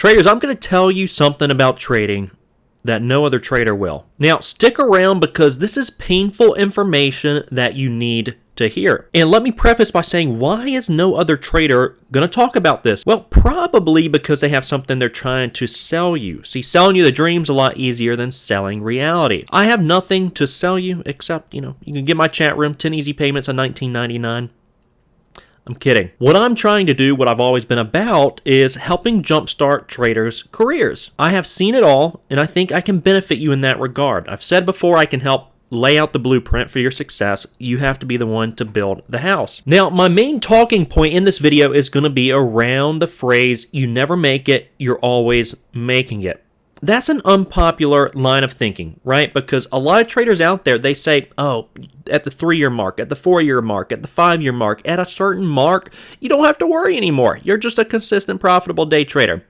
Traders, I'm going to tell you something about trading that no other trader will. Now, stick around because this is painful information that you need to hear. And let me preface by saying, why is no other trader going to talk about this? Well, probably because they have something they're trying to sell you. See, selling you the dream's a lot easier than selling reality. I have nothing to sell you except, you can get my chat room, 10 easy payments on $19.99. I'm kidding. What I'm trying to do, what I've always been about, is helping jumpstart traders' careers. I have seen it all, and I think I can benefit you in that regard. I've said before I can help lay out the blueprint for your success. You have to be the one to build the house. Now, my main talking point in this video is going to be around the phrase, you never make it, you're always making it. That's an unpopular line of thinking, right? Because a lot of traders out there, they say, oh, at the 3-year mark, at the 4-year mark, at the 5-year mark, at a certain mark, you don't have to worry anymore. You're just a consistent, profitable day trader.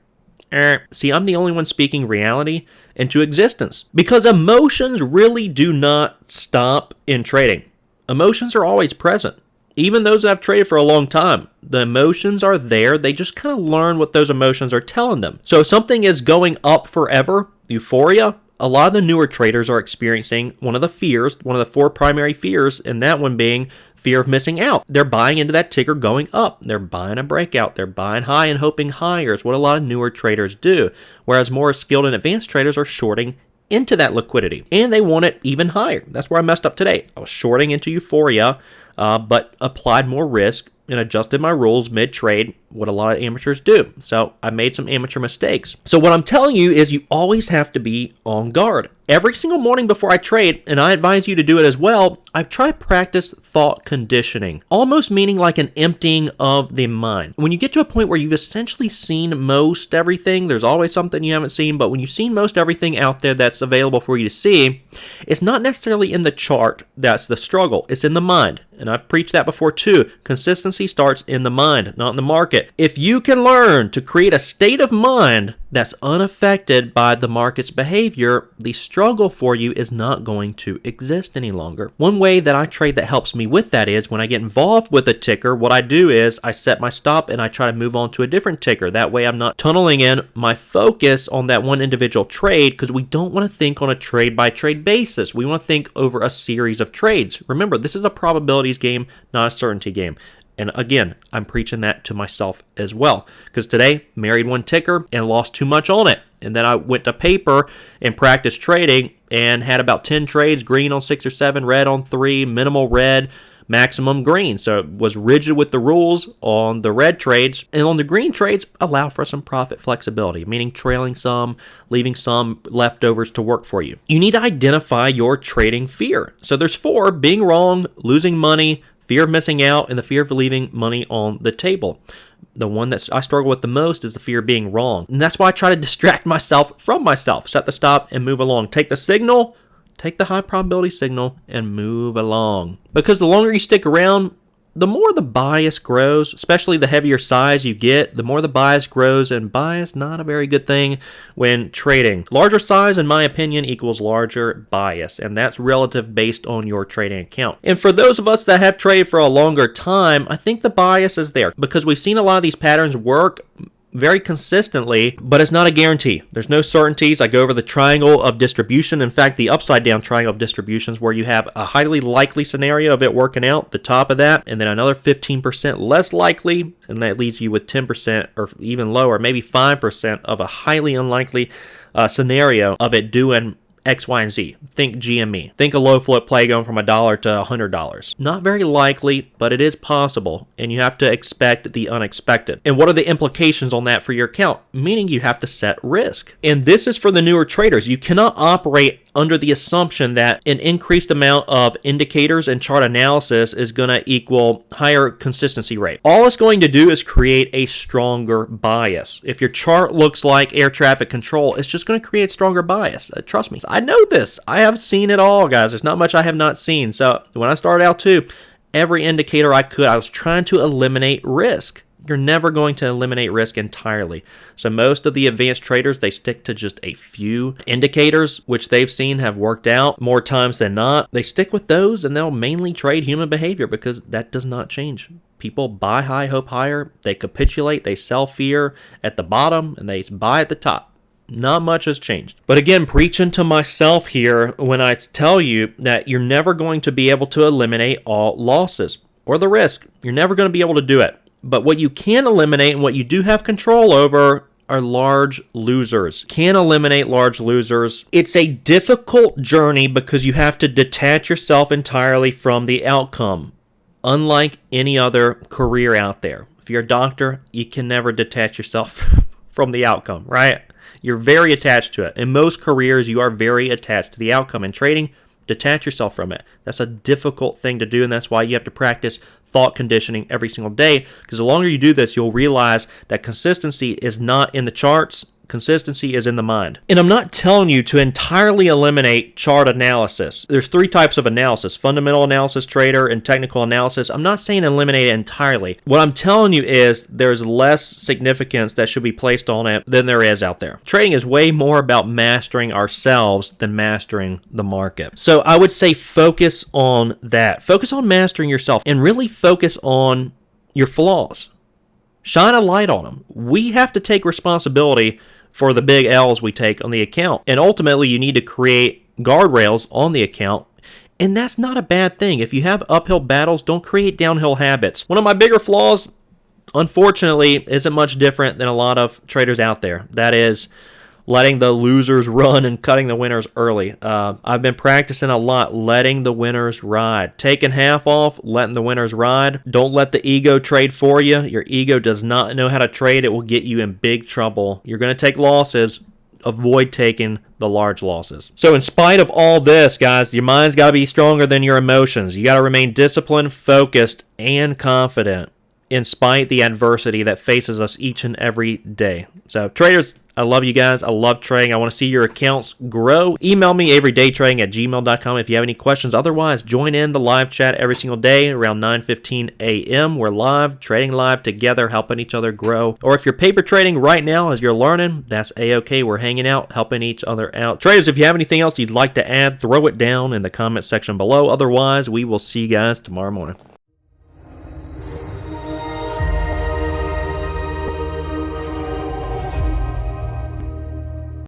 See, I'm the only one speaking reality into existence. Because emotions really do not stop in trading. Emotions are always present. Even those that have traded for a long time, the emotions are there. They just kind of learn what those emotions are telling them. So if something is going up forever, euphoria, a lot of the newer traders are experiencing one of the 4 primary fears, and that one being fear of missing out. They're buying into that ticker going up. They're buying a breakout. They're buying high and hoping higher is what a lot of newer traders do, whereas more skilled and advanced traders are shorting into that liquidity, and they want it even higher. That's where I messed up today. I was shorting into euphoria, but applied more risk and adjusted my rules mid-trade, what a lot of amateurs do. So I made some amateur mistakes. So what I'm telling you is you always have to be on guard. Every single morning before I trade, and I advise you to do it as well, I try to practice thought conditioning, almost meaning like an emptying of the mind. When you get to a point where you've essentially seen most everything, there's always something you haven't seen, but when you've seen most everything out there that's available for you to see, it's not necessarily in the chart that's the struggle, it's in the mind. And I've preached that before too. Consistency starts in the mind, not in the market. If you can learn to create a state of mind that's unaffected by the market's behavior, the struggle for you is not going to exist any longer. One way that I trade that helps me with that is when I get involved with a ticker, what I do is I set my stop and I try to move on to a different ticker. That way I'm not tunneling in my focus on that one individual trade, because we don't want to think on a trade-by-trade basis. We want to think over a series of trades. Remember, this is a probabilities game, not a certainty game. And again, I'm preaching that to myself as well. Because today, married one ticker and lost too much on it. And then I went to paper and practiced trading and had about 10 trades, green on 6 or 7, red on 3, minimal red, maximum green. So it was rigid with the rules on the red trades. And on the green trades, allow for some profit flexibility, meaning trailing some, leaving some leftovers to work for you. You need to identify your trading fear. So there's 4: being wrong, losing money, fear of missing out, and the fear of leaving money on the table. The one that I struggle with the most is the fear of being wrong. And that's why I try to distract myself from myself. Set the stop and move along. Take the signal, take the high probability signal, and move along. Because the longer you stick around, the more the bias grows, especially the heavier size you get, the more the bias grows, and bias, not a very good thing when trading. Larger size, in my opinion, equals larger bias, and that's relative based on your trading account. And for those of us that have traded for a longer time, I think the bias is there, because we've seen a lot of these patterns work very consistently, but it's not a guarantee. There's no certainties. I go over the triangle of distribution. In fact, the upside down triangle of distributions, where you have a highly likely scenario of it working out, the top of that, and then another 15% less likely, and that leaves you with 10% or even lower, maybe 5% of a highly unlikely scenario of it doing X, Y, and Z. Think GME. Think a low float play going from $1 to $100. Not very likely, but it is possible, and you have to expect the unexpected. And what are the implications on that for your account? Meaning you have to set risk. And this is for the newer traders. You cannot operate under the assumption that an increased amount of indicators and chart analysis is going to equal higher consistency rate. All it's going to do is create a stronger bias. If your chart looks like air traffic control, it's just going to create stronger bias. Trust me. I know this. I have seen it all, guys. There's not much I have not seen. So when I started out too, every indicator I could, I was trying to eliminate risk. You're never going to eliminate risk entirely. So most of the advanced traders, they stick to just a few indicators, which they've seen have worked out more times than not. They stick with those, and they'll mainly trade human behavior because that does not change. People buy high, hope higher. They capitulate, they sell fear at the bottom, and they buy at the top. Not much has changed. But again, preaching to myself here when I tell you that you're never going to be able to eliminate all losses or the risk. You're never going to be able to do it. But what you can eliminate and what you do have control over are large losers. Can eliminate large losers. It's a difficult journey because you have to detach yourself entirely from the outcome. Unlike any other career out there. If you're a doctor, you can never detach yourself from the outcome, right? You're very attached to it. In most careers, you are very attached to the outcome. In trading, detach yourself from it. That's a difficult thing to do, and that's why you have to practice thought conditioning every single day, because the longer you do this, you'll realize that consistency is not in the charts. Consistency is in the mind. And I'm not telling you to entirely eliminate chart analysis. There's 3 types of analysis: fundamental analysis, trader, and technical analysis. I'm not saying eliminate it entirely. What I'm telling you is there's less significance that should be placed on it than there is out there. Trading is way more about mastering ourselves than mastering the market. So I would say focus on that. Focus on mastering yourself and really focus on your flaws. Shine a light on them. We have to take responsibility for the big L's we take on the account. And ultimately, you need to create guardrails on the account. And that's not a bad thing. If you have uphill battles, don't create downhill habits. One of my bigger flaws, unfortunately, isn't much different than a lot of traders out there. That is letting the losers run and cutting the winners early. I've been practicing a lot letting the winners ride. Taking half off, letting the winners ride. Don't let the ego trade for you. Your ego does not know how to trade. It will get you in big trouble. You're going to take losses. Avoid taking the large losses. So in spite of all this, guys, your mind's got to be stronger than your emotions. You got to remain disciplined, focused, and confident in spite the adversity that faces us each and every day. So traders, I love you guys. I love trading. I want to see your accounts grow. Email me, averydaytrading@gmail.com if you have any questions. Otherwise, join in the live chat every single day around 9:15 a.m. We're live, trading live together, helping each other grow. Or if you're paper trading right now as you're learning, that's A-okay. We're hanging out, helping each other out. Traders, if you have anything else you'd like to add, throw it down in the comment section below. Otherwise, we will see you guys tomorrow morning.